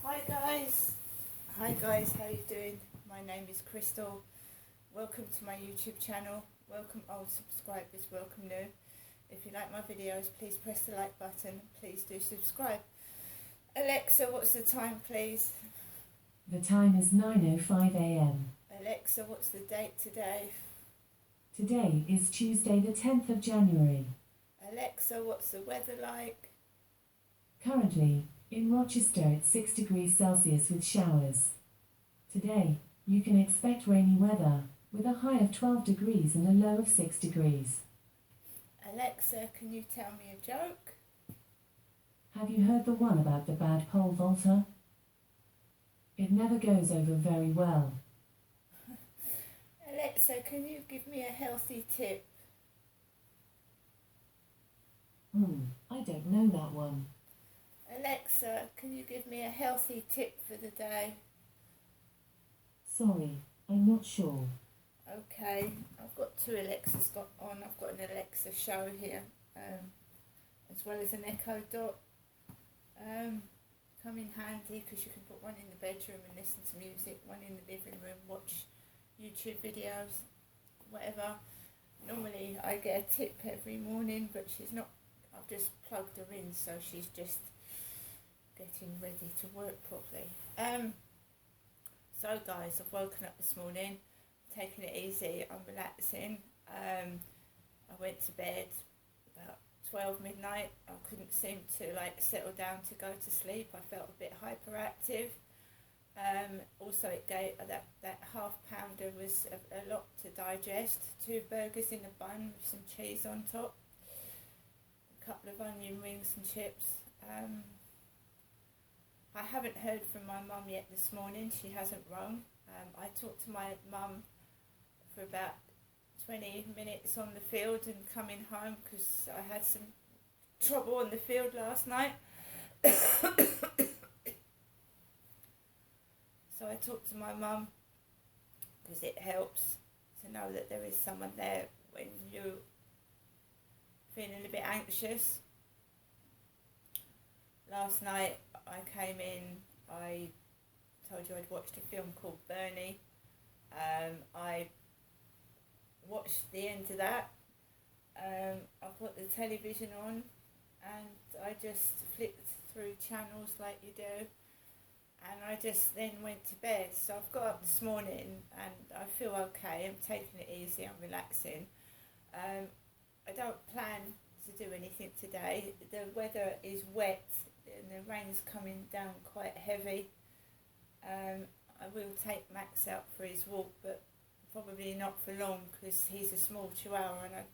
Hi guys, how you doing? My name is Crystal. Welcome to my YouTube channel. Welcome old subscribers, welcome new. If you like my videos, please press the like button. Please do subscribe. Alexa, what's the time please? The time is 9:05 a.m. Alexa, what's the date today? Today is Tuesday the 10th of January. Alexa, what's the weather like? Currently, in Rochester it's 6 degrees Celsius with showers. Today, you can expect rainy weather, with a high of 12 degrees and a low of 6 degrees. Alexa, can you tell me a joke? Have you heard the one about the bad pole vaulter? It never goes over very well. Alexa, can you give me a healthy tip? I don't know that one. Alexa, can you give me a healthy tip for the day? Sorry, I'm not sure. Okay, I've got two Alexas on. I've got an Alexa show here, as well as an Echo Dot. Come in handy because you can put one in the bedroom and listen to music, one in the living room, watch YouTube videos, whatever. Normally I get a tip every morning, but she's not. I've just plugged her in, so she's just getting ready to work properly. So guys, I've woken up this morning, taking it easy, I'm relaxing. I went to bed about 12 midnight. I couldn't seem to settle down to go to sleep. I felt a bit hyperactive. Also it gave that half pounder was a lot to digest. 2 burgers in a bun with some cheese on top, a couple of onion rings and chips. I haven't heard from my mum yet this morning. She hasn't rung. I talked to my mum for about 20 minutes on the field and coming home because I had some trouble on the field last night. So I talked to my mum because it helps to know that there is someone there when you're feeling a bit anxious. Last night I came in, I told you I'd watched a film called Bernie. I watched the end of that. I put the television on and I just flipped through channels like you do, and I just then went to bed. So I've got up this morning and I feel okay. I'm taking it easy, I'm relaxing. I don't plan to do anything today. The weather is wet and the rain's coming down quite heavy. I will take Max out for his walk, but probably not for long because he's a small chihuahua and I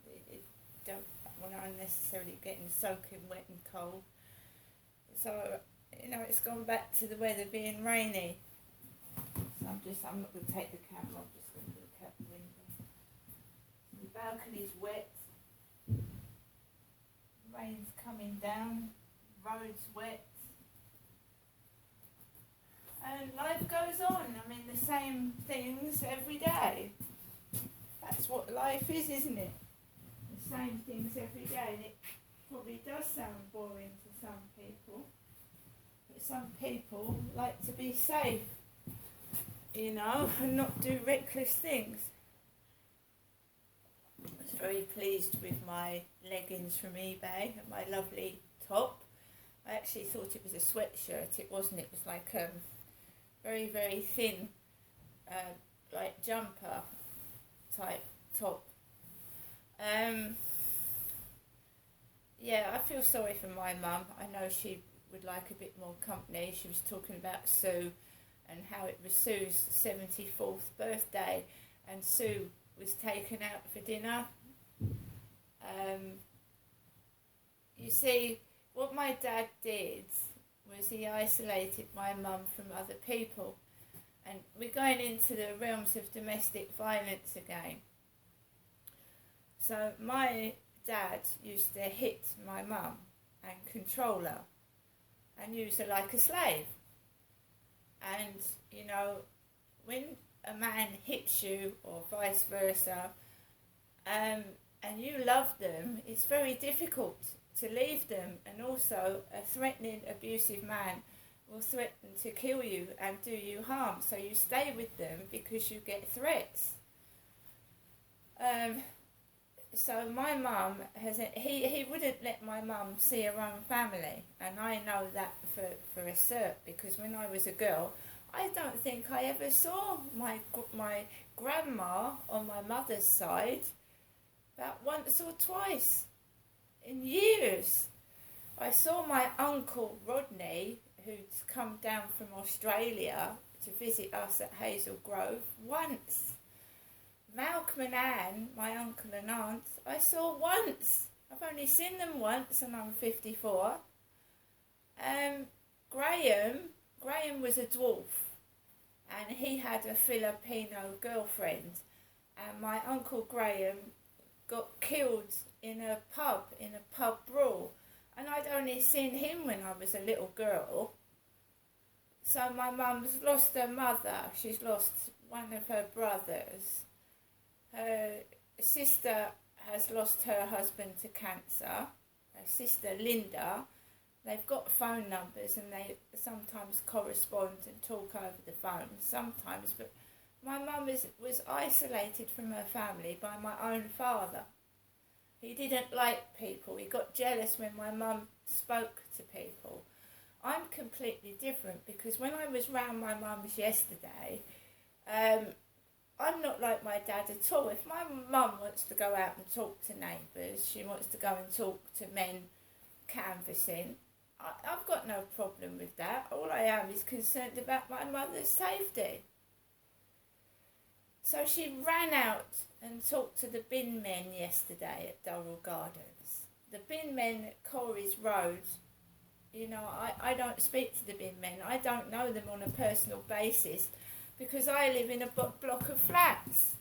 don't want to unnecessarily get him soaking wet and cold. So, it's gone back to the weather being rainy. So I'm not going to take the camera, I'm just going to look out the window. The balcony's wet, rain's coming down, road's wet. And life goes on. I mean, the same things every day. That's what life is, isn't it? The same things every day. And it probably does sound boring to some people. But some people like to be safe, and not do reckless things. I was very pleased with my leggings from eBay and my lovely top. I actually thought it was a sweatshirt. It wasn't. It was like very, very thin, like jumper type top. Yeah, I feel sorry for my mum. I know she would like a bit more company. She was talking about Sue and how it was Sue's 74th birthday and Sue was taken out for dinner. You see, what my dad did was he isolated my mum from other people, and we're going into the realms of domestic violence again. So my dad used to hit my mum and control her and use her like a slave. And when a man hits you or vice versa, and you love them, it's very difficult to leave them. And also a threatening, abusive man will threaten to kill you and do you harm. So you stay with them because you get threats. So my mum he wouldn't let my mum see her own family, and I know that for a cert, because when I was a girl, I don't think I ever saw my grandma on my mother's side about once or twice in years. I saw my uncle Rodney, who'd come down from Australia to visit us at Hazel Grove, once. Malcolm and Anne, my uncle and aunt, I saw once. I've only seen them once and I'm 54. Graham was a dwarf, and he had a Filipino girlfriend, and my Uncle Graham got killed in a pub brawl, and I'd only seen him when I was a little girl. So my mum's lost her mother, she's lost one of her brothers. Her sister has lost her husband to cancer. Her sister Linda, they've got phone numbers and they sometimes correspond and talk over the phone, sometimes, but my mum was isolated from her family by my own father. He didn't like people. He got jealous when my mum spoke to people. I'm completely different, because when I was round my mum's yesterday, I'm not like my dad at all. If my mum wants to go out and talk to neighbours, she wants to go and talk to men canvassing, I've got no problem with that. All I am is concerned about my mother's safety. So she ran out and talked to the bin men yesterday at Durrell Gardens. The bin men at Corey's Road, you know, I don't speak to the bin men. I don't know them on a personal basis, because I live in a block of flats.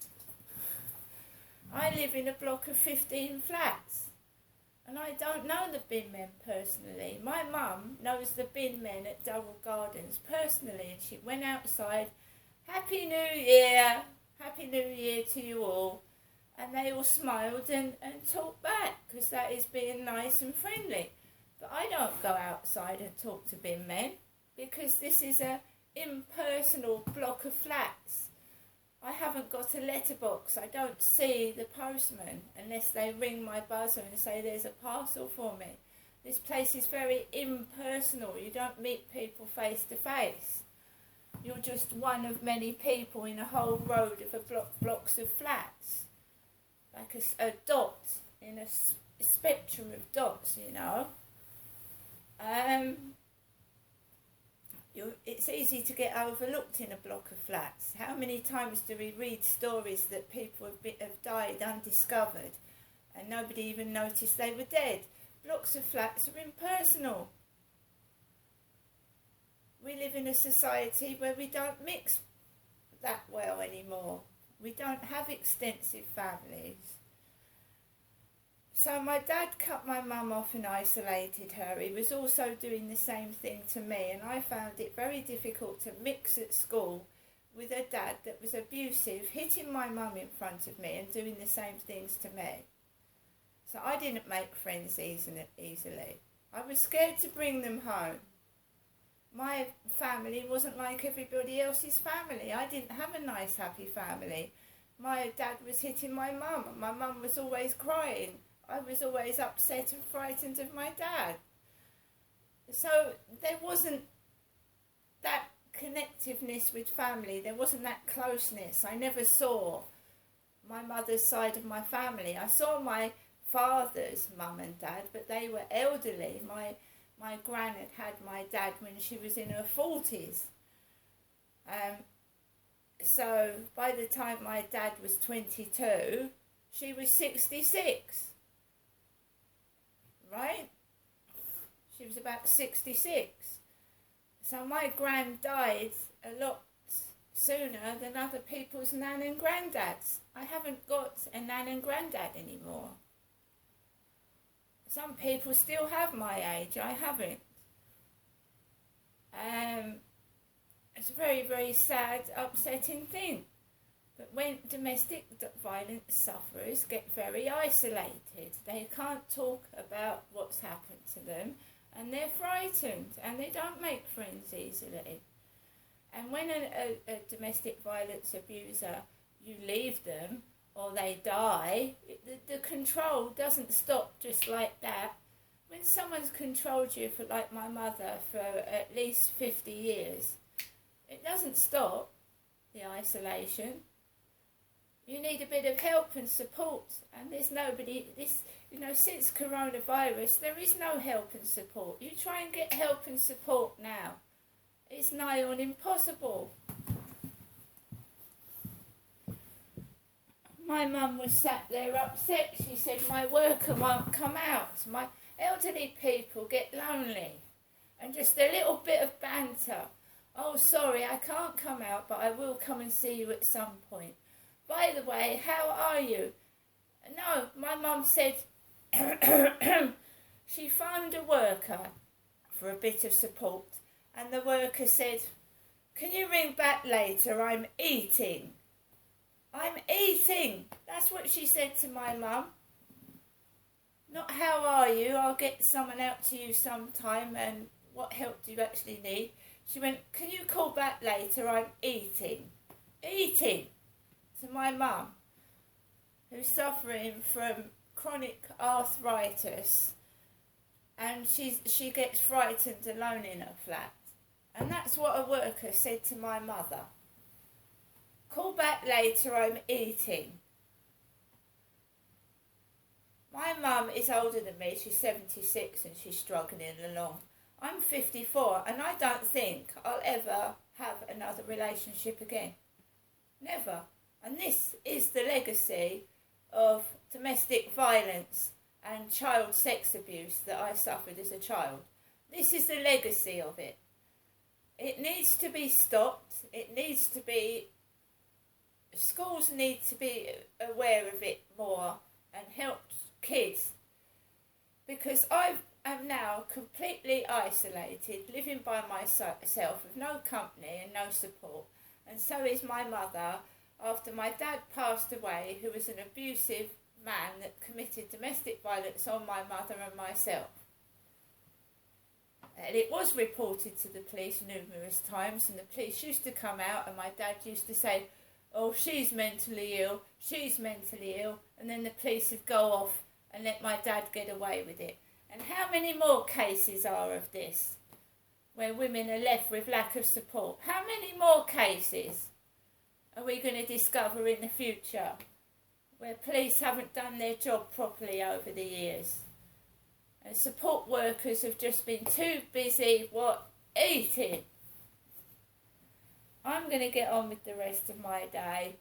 I live in a block of 15 flats. And I don't know the bin men personally. My mum knows the bin men at Durrell Gardens personally, and she went outside, Happy New Year! Happy New Year to you all. And they all smiled and talked back, because that is being nice and friendly. But I don't go outside and talk to bin men, because this is a impersonal block of flats. I haven't got a letterbox. I don't see the postman unless they ring my buzzer and say there's a parcel for me. This place is very impersonal. You don't meet people face to face. You're just one of many people in a whole road of blocks of flats. Like a dot in a spectrum of dots, you know. It's easy to get overlooked in a block of flats. How many times do we read stories that people have died undiscovered and nobody even noticed they were dead? Blocks of flats are impersonal. We live in a society where we don't mix that well anymore. We don't have extensive families. So my dad cut my mum off and isolated her. He was also doing the same thing to me, and I found it very difficult to mix at school with a dad that was abusive, hitting my mum in front of me and doing the same things to me. So I didn't make friends easily. I was scared to bring them home. My family wasn't like everybody else's family. I didn't have a nice, happy family. My dad was hitting my mum, and my mum was always crying. I was always upset and frightened of my dad. So there wasn't that connectiveness with family. There wasn't that closeness. I never saw my mother's side of my family. I saw my father's mum and dad, but they were elderly. My gran had my dad when she was in her 40s. So by the time my dad was 22, she was 66. Right? She was about 66. So my gran died a lot sooner than other people's nan and granddads. I haven't got a nan and granddad anymore. Some people still have my age, I haven't. It's a very, very sad, upsetting thing. But when domestic violence sufferers get very isolated, they can't talk about what's happened to them, and they're frightened and they don't make friends easily. And when a domestic violence abuser, you leave them or they die, the control doesn't stop just like that. When someone's controlled you for, like my mother, for at least 50 years, it doesn't stop the isolation. You need a bit of help and support, and there's nobody, since coronavirus, there is no help and support. You try and get help and support now, it's nigh on impossible. My mum was sat there upset. She said, my worker won't come out. My elderly people get lonely. And just a little bit of banter. Oh, sorry, I can't come out, but I will come and see you at some point. By the way, how are you? No, my mum said she phoned a worker for a bit of support, and the worker said, can you ring back later? I'm eating. I'm eating. That's what she said to my mum. Not how are you? I'll get someone out to you sometime, and what help do you actually need? She went, can you call back later? I'm eating. Eating. To my mum, who's suffering from chronic arthritis, and she gets frightened alone in her flat. And that's what a worker said to my mother. Call back later, I'm eating. My mum is older than me, she's 76 and she's struggling along. I'm 54 and I don't think I'll ever have another relationship again. Never. And this is the legacy of domestic violence and child sex abuse that I suffered as a child. This is the legacy of it. It needs to be stopped. It needs to be... Schools need to be aware of it more and help kids. Because I am now completely isolated, living by myself with no company and no support. And so is my mother, after my dad passed away, who was an abusive man that committed domestic violence on my mother and myself. And it was reported to the police numerous times, and the police used to come out and my dad used to say, oh, she's mentally ill, and then the police would go off and let my dad get away with it. And how many more cases are of this, where women are left with lack of support? How many more cases are we going to discover in the future where police haven't done their job properly over the years? And support workers have just been too busy, eating. I'm going to get on with the rest of my day.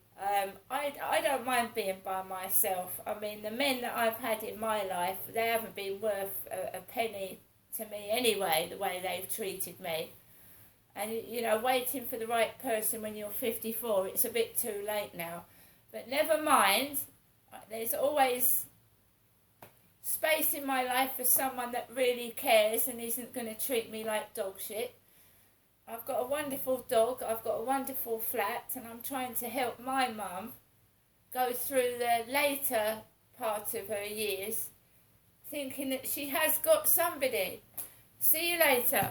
I don't mind being by myself. I mean, the men that I've had in my life, they haven't been worth a penny to me anyway, the way they've treated me. And, waiting for the right person when you're 54, it's a bit too late now. But never mind, there's always space in my life for someone that really cares and isn't going to treat me like dog shit. I've got a wonderful dog, I've got a wonderful flat, and I'm trying to help my mum go through the later part of her years, thinking that she has got somebody. See you later.